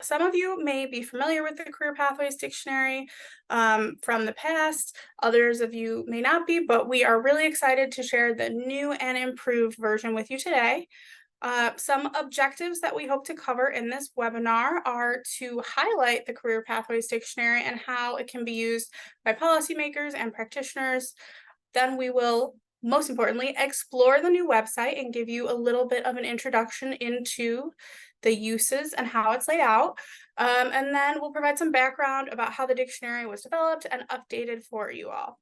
Some of you may be familiar with the Career Pathways Dictionary from the past. Others of you may not be, but we are really excited to share the new and improved version with you today. Some objectives that we hope to cover in this webinar are to highlight the Career Pathways Dictionary and how it can be used by policymakers and practitioners. Then we will, most importantly, explore the new website and give you a little bit of an introduction into the uses and how it's laid out. And then we'll provide some background about how the dictionary was developed and updated for you all.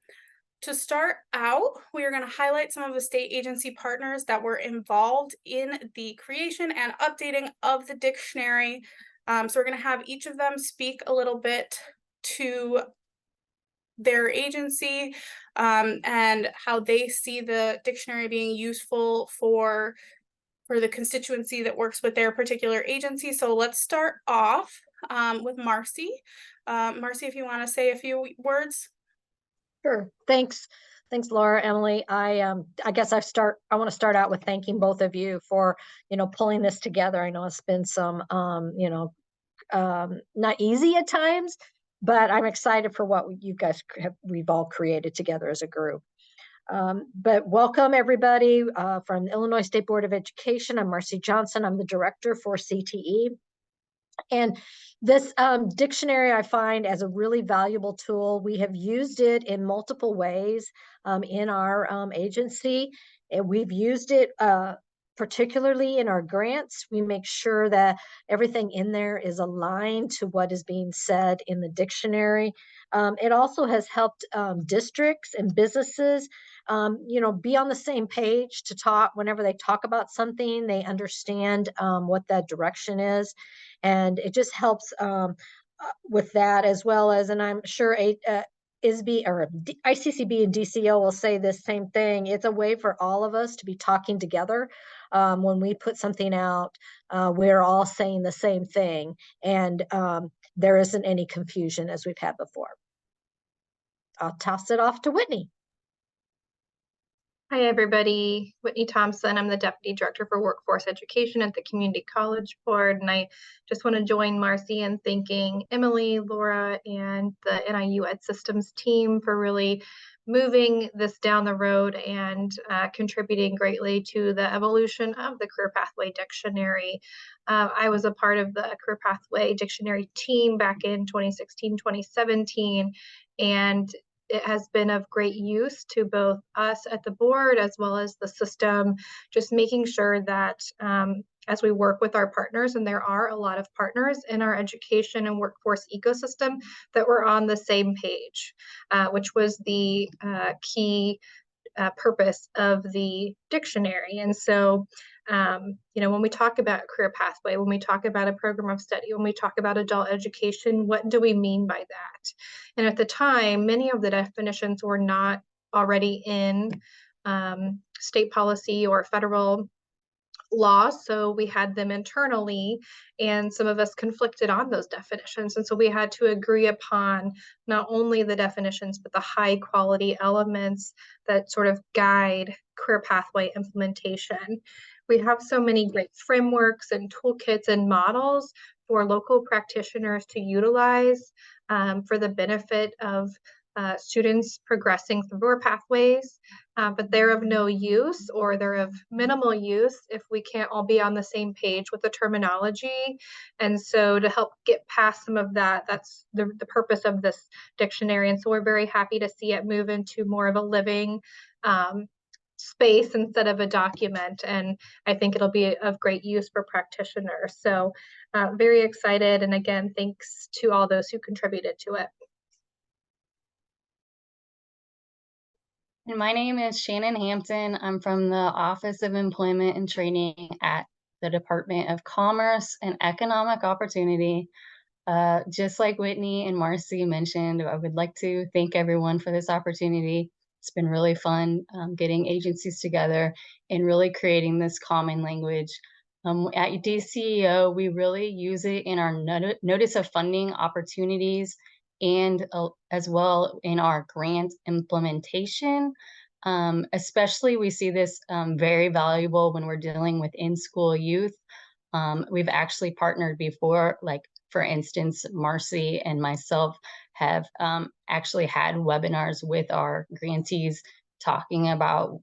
To start out, we are going to highlight some of the state agency partners that were involved in the creation and updating of the dictionary. So we're going to have each of them speak a little bit to their agency and how they see the dictionary being useful for the constituency that works with their particular agency. So let's start off with Marcy. Marcy, if you want to say a few words. Sure. Thanks. Thanks, Laura, Emily. I guess I want to start out with thanking both of you for, pulling this together. I know it's been some, not easy at times, but I'm excited for what we've all created together as a group. But welcome everybody from the Illinois State Board of Education. I'm Marcy Johnson. I'm the director for CTE. And this dictionary I find as a really valuable tool. We have used it in multiple ways in our agency. And we've used it particularly in our grants. We make sure that everything in there is aligned to what is being said in the dictionary. It also has helped districts and businesses be on the same page to talk. Whenever they talk about something, they understand what that direction is. And it just helps with that, as well as, and I'm sure ISB or ICCB and DCO will say this same thing. It's a way for all of us to be talking together. When we put something out, we're all saying the same thing, and there isn't any confusion as we've had before. I'll toss it off to Whitney. Hi, everybody. Whitney Thompson. I'm the Deputy Director for Workforce Education at the Community College Board. And I just want to join Marcy in thanking Emily, Laura, and the NIU Ed Systems team for really moving this down the road and contributing greatly to the evolution of the Career Pathway Dictionary. I was a part of the Career Pathway Dictionary team back in 2016, 2017, and it has been of great use to both us at the board as well as the system, just making sure that as we work with our partners, and there are a lot of partners in our education and workforce ecosystem, that we're on the same page, which was the key purpose of the dictionary. And so, when we talk about career pathway, when we talk about a program of study, when we talk about adult education, what do we mean by that? And at the time, many of the definitions were not already in state policy or federal law, so we had them internally, and some of us conflicted on those definitions. And so we had to agree upon not only the definitions, but the high quality elements that sort of guide career pathway implementation. We have so many great frameworks and toolkits and models for local practitioners to utilize for the benefit of students progressing through our pathways, but they're of no use, or they're of minimal use if we can't all be on the same page with the terminology. And so to help get past some of that, that's the purpose of this dictionary. And so we're very happy to see it move into more of a living space instead of a document. And I think it'll be of great use for practitioners. So very excited. And again, thanks to all those who contributed to it. And my name is Shannon Hampton. I'm from the Office of Employment and Training at the Department of Commerce and Economic Opportunity. Just like Whitney and Marcy mentioned, I would like to thank everyone for this opportunity. It's been really fun getting agencies together and really creating this common language. At DCEO, we really use it in our notice of funding opportunities, and as well in our grant implementation. Especially we see this very valuable when we're dealing with in-school youth. We've actually partnered before, like For instance, Marcy and myself have actually had webinars with our grantees talking about,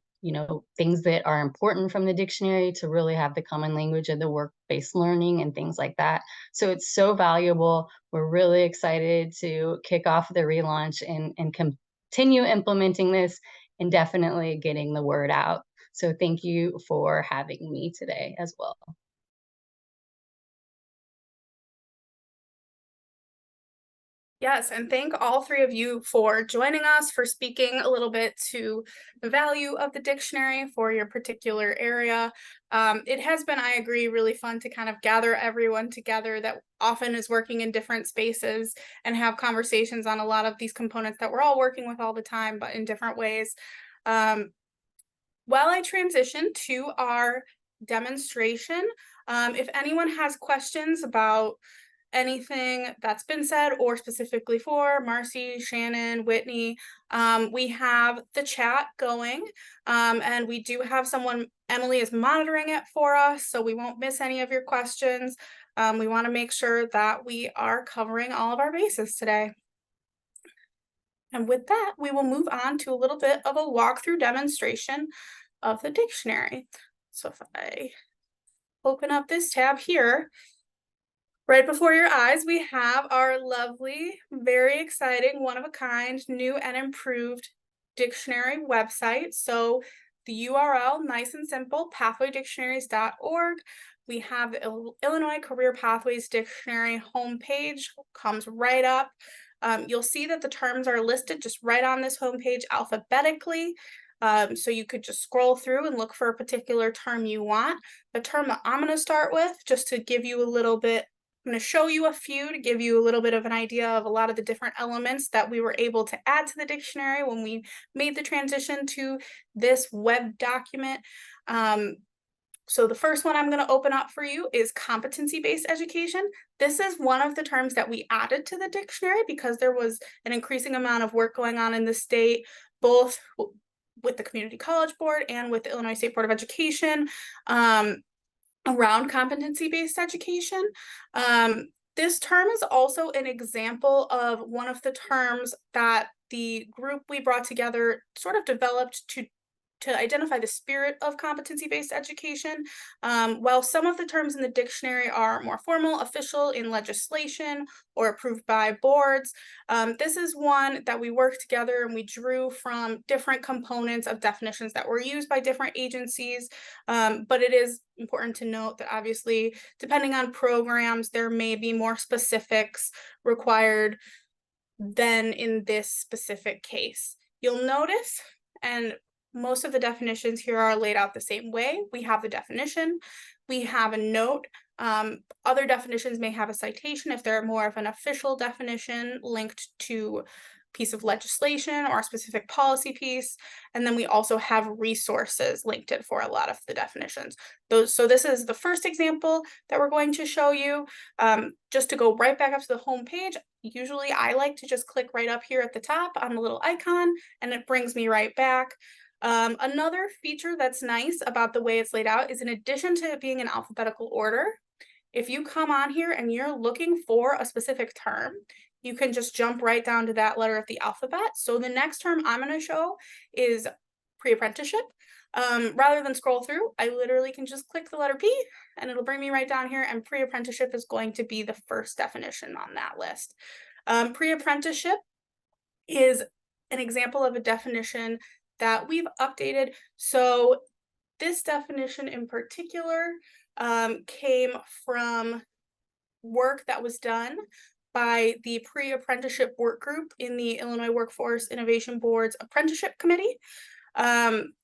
things that are important from the dictionary to really have the common language of the work-based learning and things like that. So it's so valuable. We're really excited to kick off the relaunch and continue implementing this and definitely getting the word out. So thank you for having me today as well. Yes, and thank all three of you for joining us, for speaking a little bit to the value of the dictionary for your particular area. It has been, I agree, really fun to kind of gather everyone together that often is working in different spaces and have conversations on a lot of these components that we're all working with all the time, but in different ways. While I transition to our demonstration, if anyone has questions about anything that's been said or specifically for Marcy, Shannon, Whitney, we have the chat going, and we do have someone, Emily is monitoring it for us, so we won't miss any of your questions. We want to make sure that we are covering all of our bases today. And with that, we will move on to a little bit of a walkthrough demonstration of the dictionary. So if I open up this tab here, right before your eyes, we have our lovely, very exciting, one-of-a-kind, new and improved dictionary website. So the URL, nice and simple, pathwaydictionaries.org. We have the Illinois Career Pathways Dictionary homepage, comes right up. You'll see that the terms are listed just right on this homepage alphabetically. So you could just scroll through and look for a particular term you want. The term that I'm going to start with, just to give you a little bit, I'm going to show you a few to give you a little bit of an idea of a lot of the different elements that we were able to add to the dictionary when we made the transition to this web document. So the first one I'm going to open up for you is competency-based education. This is one of the terms that we added to the dictionary because there was an increasing amount of work going on in the state, both with the Community College Board and with the Illinois State Board of Education, around competency-based education. This term is also an example of one of the terms that the group we brought together sort of developed to identify the spirit of competency-based education. While some of the terms in the dictionary are more formal, official in legislation, or approved by boards, this is one that we worked together and we drew from different components of definitions that were used by different agencies. But it is important to note that obviously, depending on programs, there may be more specifics required than in this specific case. You'll notice, and most of the definitions here are laid out the same way. We have the definition, we have a note. Other definitions may have a citation if they're more of an official definition linked to a piece of legislation or a specific policy piece. And then we also have resources linked in for a lot of the definitions. So this is the first example that we're going to show you. Just to go right back up to the home page, usually I like to just click right up here at the top on the little icon and it brings me right back. Another feature that's nice about the way it's laid out is, in addition to it being in alphabetical order, if you come on here and you're looking for a specific term, you can just jump right down to that letter of the alphabet. So the next term I'm going to show is pre-apprenticeship. Rather than scroll through, I literally can just click the letter P and it'll bring me right down here, and pre-apprenticeship is going to be the first definition on that list. Pre-apprenticeship is an example of a definition that we've updated. So this definition in particular came from work that was done by the pre-apprenticeship work group in the Illinois Workforce Innovation Board's apprenticeship committee.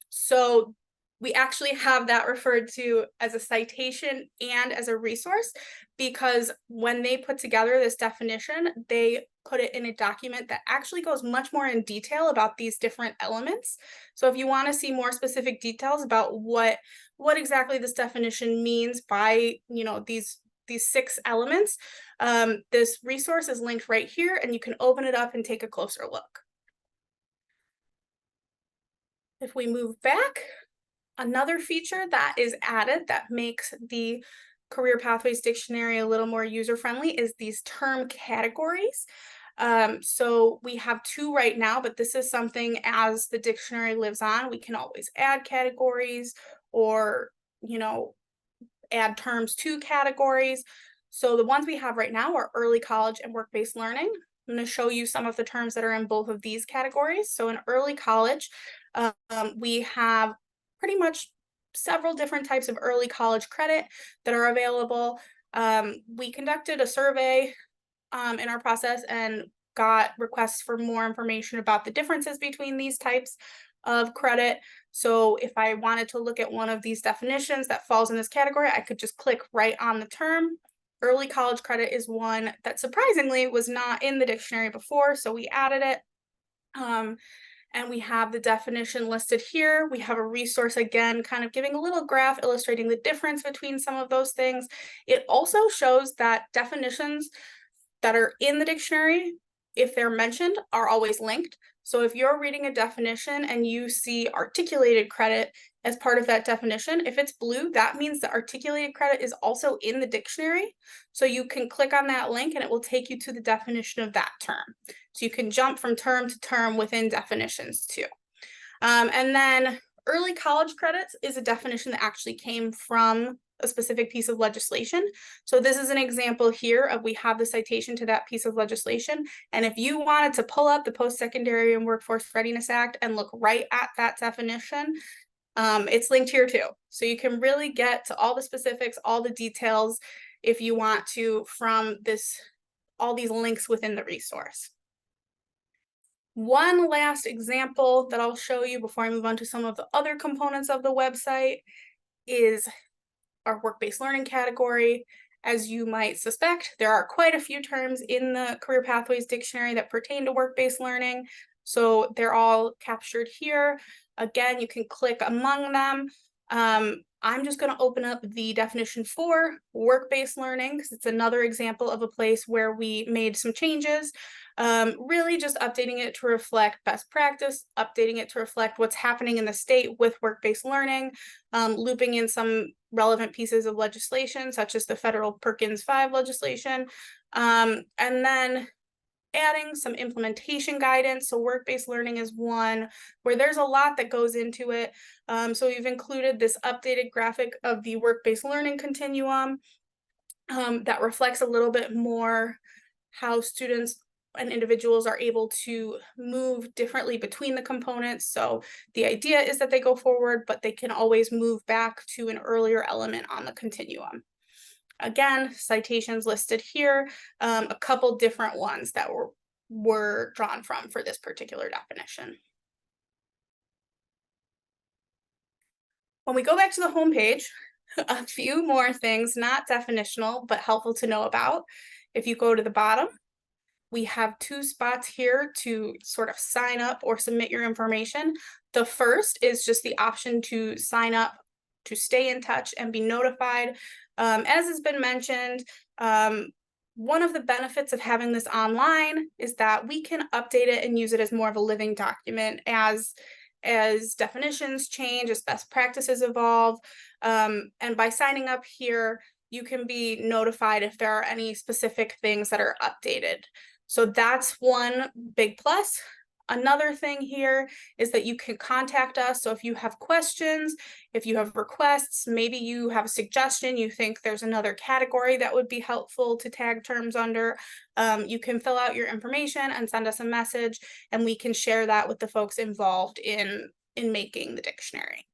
So we actually have that referred to as a citation and as a resource, because when they put together this definition, they put it in a document that actually goes much more in detail about these different elements. So if you want to see more specific details about what exactly this definition means by, these 6 elements, this resource is linked right here, and you can open it up and take a closer look. If we move back, another feature that is added that makes the Career Pathways Dictionary a little more user-friendly is these term categories. So we have 2 right now, but this is something as the dictionary lives on, we can always add categories or, add terms to categories. So the ones we have right now are early college and work-based learning. I'm going to show you some of the terms that are in both of these categories. So in early college, we have pretty much several different types of early college credit that are available. We conducted a survey in our process and got requests for more information about the differences between these types of credit. So if I wanted to look at one of these definitions that falls in this category, I could just click right on the term. Early college credit is one that surprisingly was not in the dictionary before, so we added it. And we have the definition listed here. We have a resource again, kind of giving a little graph illustrating the difference between some of those things. It also shows that definitions that are in the dictionary, if they're mentioned, are always linked. So if you're reading a definition and you see articulated credit as part of that definition, if it's blue, that means that articulated credit is also in the dictionary. So you can click on that link and it will take you to the definition of that term. So you can jump from term to term within definitions too. And then early college credits is a definition that actually came from a specific piece of legislation. So this is an example here of we have the citation to that piece of legislation. And if you wanted to pull up the Post-Secondary and Workforce Readiness Act and look right at that definition, it's linked here too. So you can really get to all the specifics, all the details if you want to from all these links within the resource. One last example that I'll show you before I move on to some of the other components of the website is our work-based learning category. As you might suspect, there are quite a few terms in the Career Pathways Dictionary that pertain to work-based learning. So they're all captured here. Again, you can click among them. I'm just going to open up the definition for work-based learning because it's another example of a place where we made some changes. Really just updating it to reflect best practice, updating it to reflect what's happening in the state with work-based learning, looping in some relevant pieces of legislation, such as the federal Perkins 5 legislation, and then adding some implementation guidance. So work-based learning is one where there's a lot that goes into it. So we've included this updated graphic of the work-based learning continuum that reflects a little bit more how students and individuals are able to move differently between the components. So the idea is that they go forward, but they can always move back to an earlier element on the continuum. Again, citations listed here, a couple different ones that were drawn from for this particular definition. When we go back to the homepage, a few more things, not definitional, but helpful to know about. If you go to the bottom, we have 2 spots here to sort of sign up or submit your information. The first is just the option to sign up to stay in touch and be notified. As has been mentioned, one of the benefits of having this online is that we can update it and use it as more of a living document as definitions change, as best practices evolve. And by signing up here, you can be notified if there are any specific things that are updated. So that's one big plus. Another thing here is that you can contact us. So if you have questions, if you have requests, maybe you have a suggestion, you think there's another category that would be helpful to tag terms under, you can fill out your information and send us a message, and we can share that with the folks involved in making the dictionary.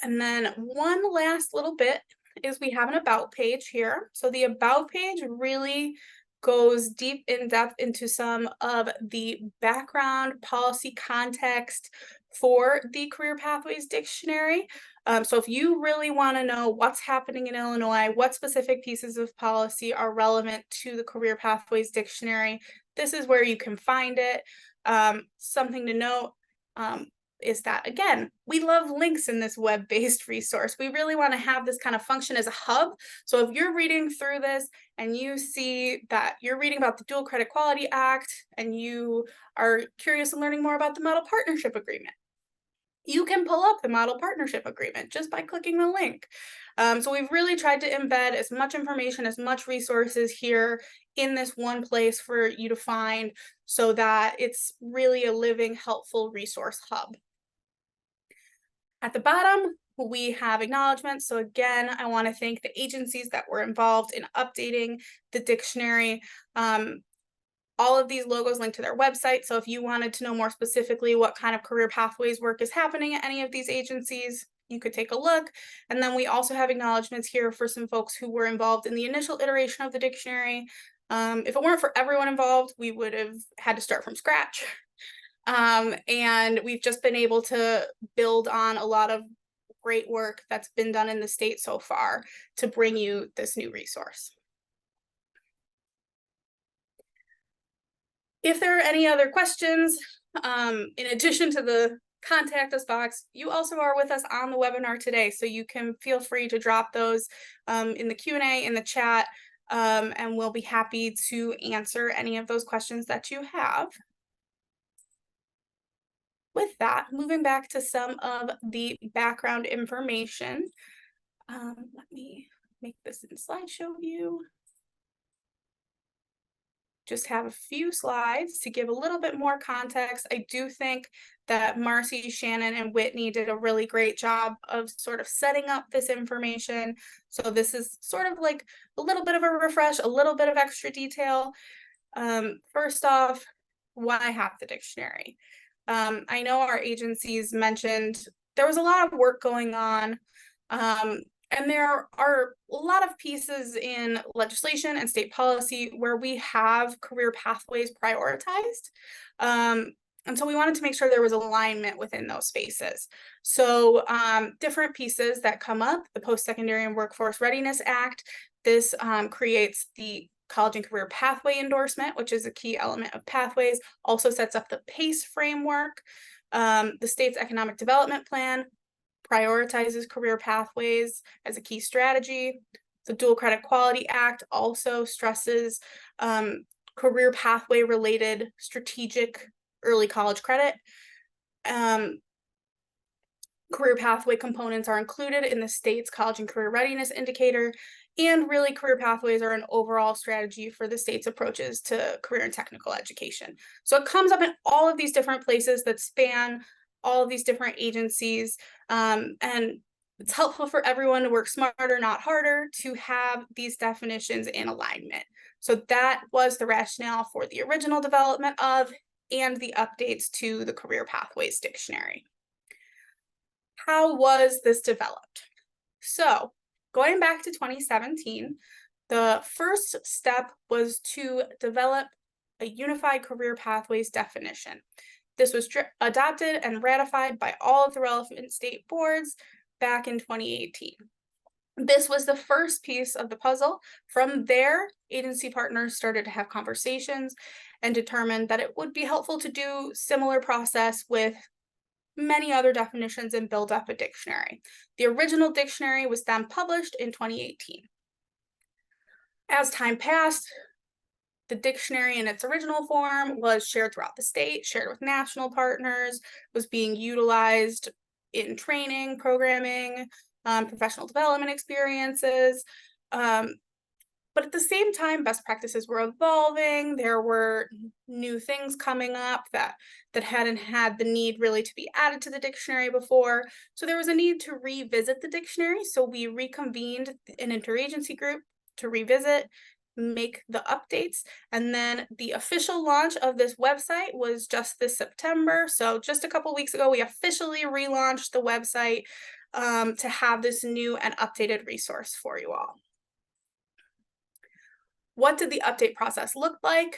And then one last little bit is we have an about page here. So the about page really goes deep in depth into some of the background policy context for the Career Pathways Dictionary. So if you really want to know what's happening in Illinois, what specific pieces of policy are relevant to the Career Pathways Dictionary, this is where you can find it. Something to note, is that, again, we love links in this web-based resource. We really want to have this kind of function as a hub. So if you're reading through this and you see that you're reading about the Dual Credit Quality Act and you are curious in learning more about the Model Partnership Agreement, you can pull up the model partnership agreement just by clicking the link. So we've really tried to embed as much information, as much resources here in this one place for you to find, so that it's really a living, helpful resource hub. At the bottom, we have acknowledgements. So again, I want to thank the agencies that were involved in updating the dictionary. All of these logos link to their website. So if you wanted to know more specifically what kind of career pathways work is happening at any of these agencies, you could take a look. And then we also have acknowledgements here for some folks who were involved in the initial iteration of the dictionary. If it weren't for everyone involved, we would have had to start from scratch. And we've just been able to build on a lot of great work that's been done in the state so far to bring you this new resource. If there are any other questions, in addition to the contact us box, you also are with us on the webinar today, so you can feel free to drop those in the Q&A, in the chat, and we'll be happy to answer any of those questions that you have. With that, moving back to some of the background information, let me make this in slideshow view. Just have a few slides to give a little bit more context. I do think that Marcy, Shannon, and Whitney did a really great job of sort of setting up this information. So this is sort of like a little bit of a refresh, a little bit of extra detail. First off, why have the dictionary? I know our agencies mentioned there was a lot of work going on. And there are a lot of pieces in legislation and state policy where we have career pathways prioritized. And so we wanted to make sure there was alignment within those spaces. So different pieces that come up, the Post-Secondary and Workforce Readiness Act, this creates the College and Career Pathway Endorsement, which is a key element of pathways, also sets up the PACE framework. The state's Economic Development Plan prioritizes career pathways as a key strategy. The Dual Credit Quality Act also stresses career pathway related strategic early college credit. Career pathway components are included in the state's College and Career Readiness Indicator, and really career pathways are an overall strategy for the state's approaches to career and technical education. So it comes up in all of these different places that span all of these different agencies, and it's helpful for everyone to work smarter, not harder, to have these definitions in alignment. So that was the rationale for the original development of and the updates to the Career Pathways Dictionary. How was this developed? So going back to 2017, the first step was to develop a unified career pathways definition. This was adopted and ratified by all of the relevant state boards back in 2018. This was the first piece of the puzzle. From there, agency partners started to have conversations and determined that it would be helpful to do similar process with many other definitions and build up a dictionary. The original dictionary was then published in 2018. As time passed, the dictionary in its original form was shared throughout the state, shared with national partners, was being utilized in training, programming, professional development experiences. But at the same time, best practices were evolving. There were new things coming up that hadn't had the need really to be added to the dictionary before. So there was a need to revisit the dictionary. So we reconvened an interagency group to revisit, make the updates. And then the official launch of this website was just this September. So just a couple weeks ago, we officially relaunched the website to have this new and updated resource for you all. What did the update process look like?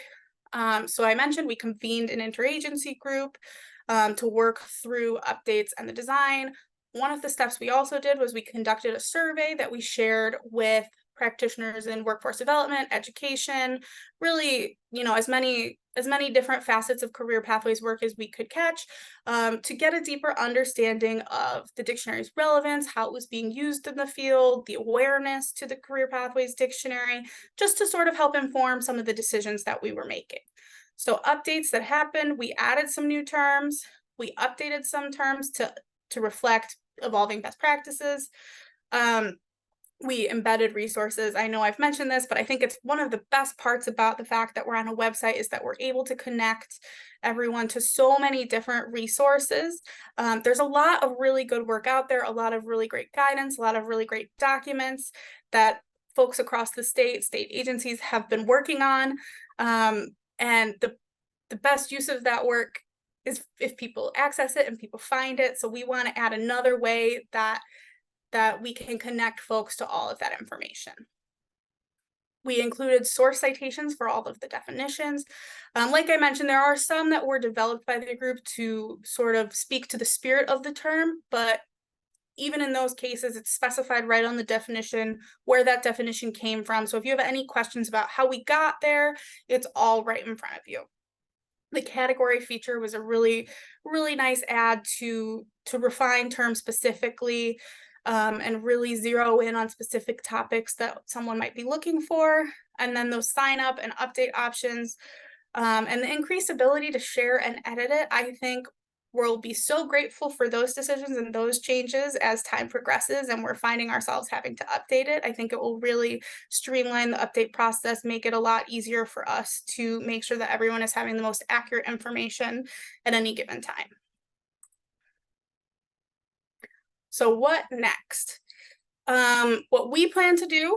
So I mentioned we convened an interagency group to work through updates and the design. One of the steps we also did was we conducted a survey that we shared with practitioners in workforce development, education, really, as many different facets of career pathways work as we could catch, to get a deeper understanding of the dictionary's relevance, how it was being used in the field, the awareness to the career pathways dictionary, just to sort of help inform some of the decisions that we were making. So updates that happened, we added some new terms, we updated some terms to to reflect evolving best practices. We embedded resources. I know I've mentioned this, but I think it's one of the best parts about the fact that we're on a website is that we're able to connect everyone to so many different resources. There's a lot of really good work out there, a lot of really great guidance, a lot of really great documents that folks across the state agencies have been working on. And the best use of that work is if people access it and people find it. So we want to add another way that we can connect folks to all of that information. We included source citations for all of the definitions. Like I mentioned, there are some that were developed by the group to sort of speak to the spirit of the term, but even in those cases, it's specified right on the definition where that definition came from. So if you have any questions about how we got there, it's all right in front of you. The category feature was a really, really nice add to refine terms specifically, and really zero in on specific topics that someone might be looking for. And then those sign up and update options, and the increased ability to share and edit it, I think we'll be so grateful for those decisions and those changes as time progresses and we're finding ourselves having to update it. I think it will really streamline the update process, make it a lot easier for us to make sure that everyone is having the most accurate information at any given time. So what next? What we plan to do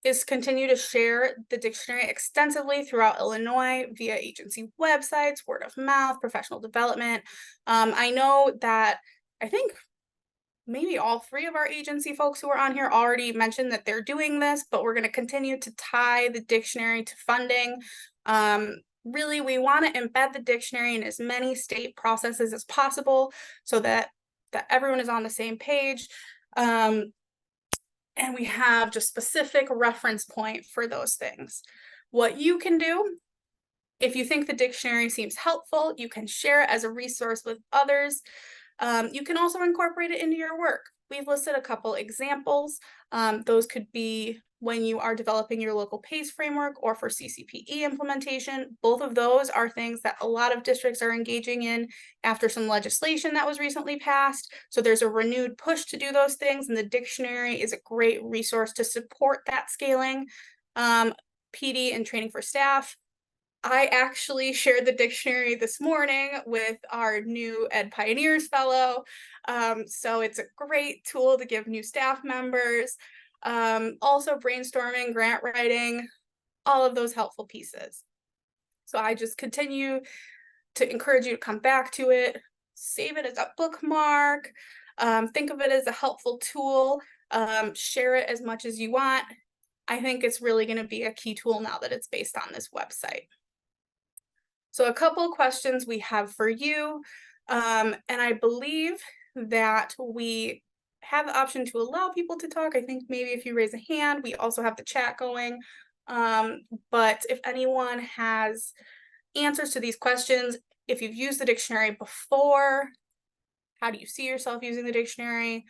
is continue to share the dictionary extensively throughout Illinois via agency websites, word of mouth, professional development. I know that I think maybe all three of our agency folks who are on here already mentioned that they're doing this, but we're going to continue to tie the dictionary to funding. Really, we want to embed the dictionary in as many state processes as possible so that everyone is on the same page. And we have just specific reference point for those things. What you can do, if you think the dictionary seems helpful, you can share it as a resource with others. You can also incorporate it into your work. We've listed a couple examples. Those could be when you are developing your local PACE framework or for CCPE implementation. Both of those are things that a lot of districts are engaging in after some legislation that was recently passed. So there's a renewed push to do those things, and the dictionary is a great resource to support that scaling. PD and training for staff. I actually shared the dictionary this morning with our new Ed Pioneers Fellow. So it's a great tool to give new staff members. Also brainstorming, grant writing, all of those helpful pieces. So I just continue to encourage you to come back to it, save it as a bookmark, think of it as a helpful tool, share it as much as you want. I think it's really going to be a key tool now that it's based on this website. So a couple of questions we have for you, and I believe that we have the option to allow people to talk. I think maybe if you raise a hand, we also have the chat going. But if anyone has answers to these questions, if you've used the dictionary before, how do you see yourself using the dictionary?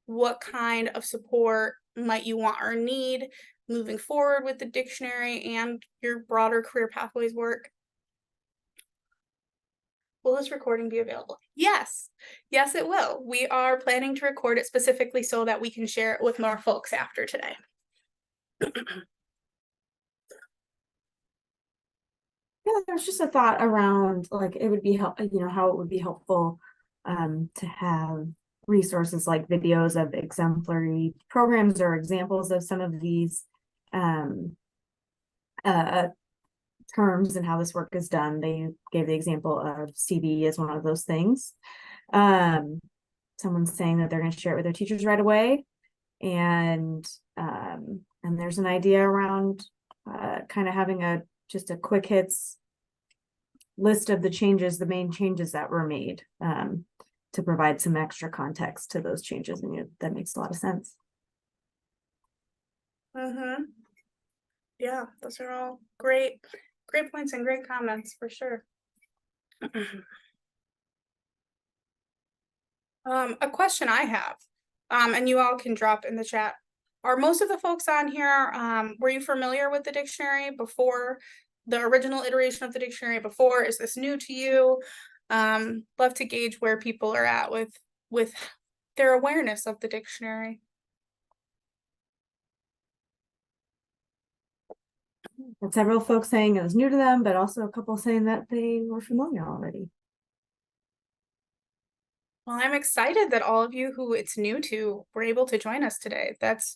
What kind of support might you want or need moving forward with the dictionary and your broader career pathways work? Will this recording be available? Yes, yes, it will. We are planning to record it specifically so that we can share it with more folks after today. Yeah, there's just a thought around like it would be how it would be helpful to have resources like videos of exemplary programs or examples of some of these terms and how this work is done. They gave the example of CB as one of those things. Someone's saying that they're going to share it with their teachers right away, and there's an idea around kind of having just a quick hits list of the main changes that were made, to provide some extra context to those changes, and that makes a lot of sense. Yeah, those are all great points and great comments for sure. A question I have, and you all can drop in the chat. Are most of the folks on here, were you familiar with the dictionary before the original iteration of the dictionary before? Is this new to you? Love to gauge where people are at with their awareness of the dictionary. And several folks saying it was new to them, but also a couple saying that they were familiar already. Well, I'm excited that all of you who it's new to were able to join us today. That's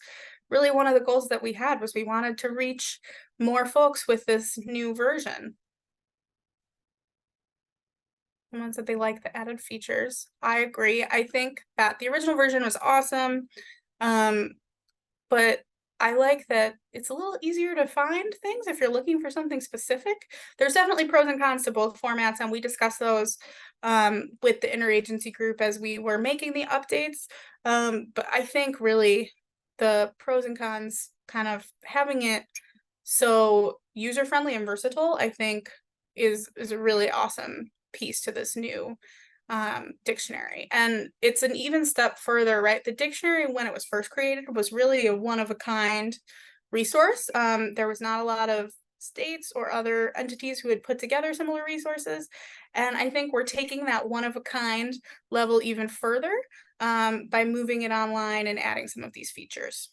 really one of the goals that we had, was we wanted to reach more folks with this new version. Someone said they like the added features. I agree. I think that the original version was awesome. But I like that it's a little easier to find things if you're looking for something specific. There's definitely pros and cons to both formats, and we discussed those with the interagency group as we were making the updates. But I think really the pros and cons, kind of having it so user-friendly and versatile, I think is a really awesome piece to this new dictionary. And it's an even step further, right? The dictionary, when it was first created, was really a one-of-a-kind resource. There was not a lot of states or other entities who had put together similar resources. And I think we're taking that one-of-a-kind level even further by moving it online and adding some of these features.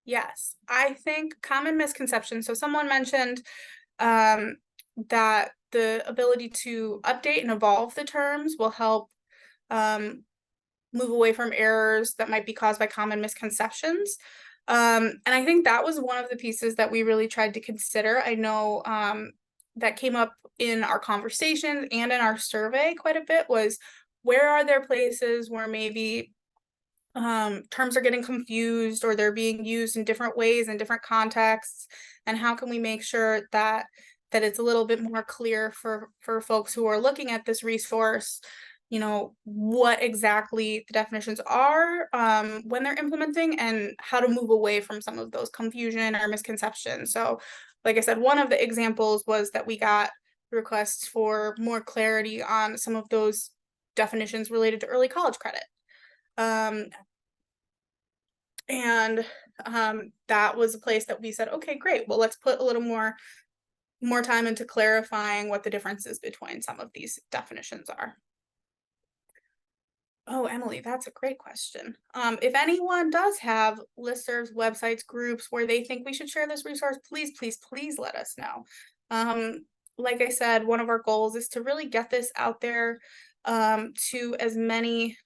Yes, I think common misconceptions. So someone mentioned that the ability to update and evolve the terms will help move away from errors that might be caused by common misconceptions. And I think that was one of the pieces that we really tried to consider. I know that came up in our conversations and in our survey quite a bit, was where are there places where maybe terms are getting confused or they're being used in different ways in different contexts, and how can we make sure that it's a little bit more clear for folks who are looking at this resource, you know, what exactly the definitions are when they're implementing, and how to move away from some of those confusion or misconceptions. So like I said, one of the examples was that we got requests for more clarity on some of those definitions related to early college credit. And that was a place that we said, okay, great, well, let's put a little more time into clarifying what the differences between some of these definitions are. Oh, Emily, that's a great question. If anyone does have listservs, websites, groups where they think we should share this resource, please, please, please let us know. Like I said, one of our goals is to really get this out there to as many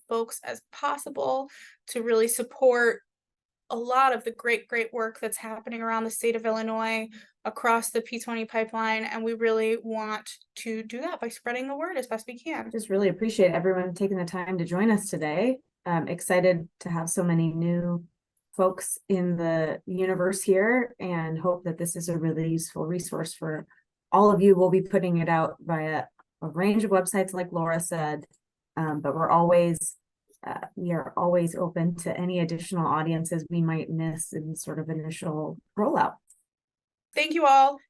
folks as possible, to really support a lot of the great work that's happening around the state of Illinois across the P20 pipeline. And we really want to do that by spreading the word as best we can. Just really appreciate everyone taking the time to join us today. Excited to have so many new folks in the universe here, and hope that this is a really useful resource for all of you. We'll be putting it out via a range of websites, like Laura said, but we are always open to any additional audiences we might miss in sort of initial rollout. Thank you all.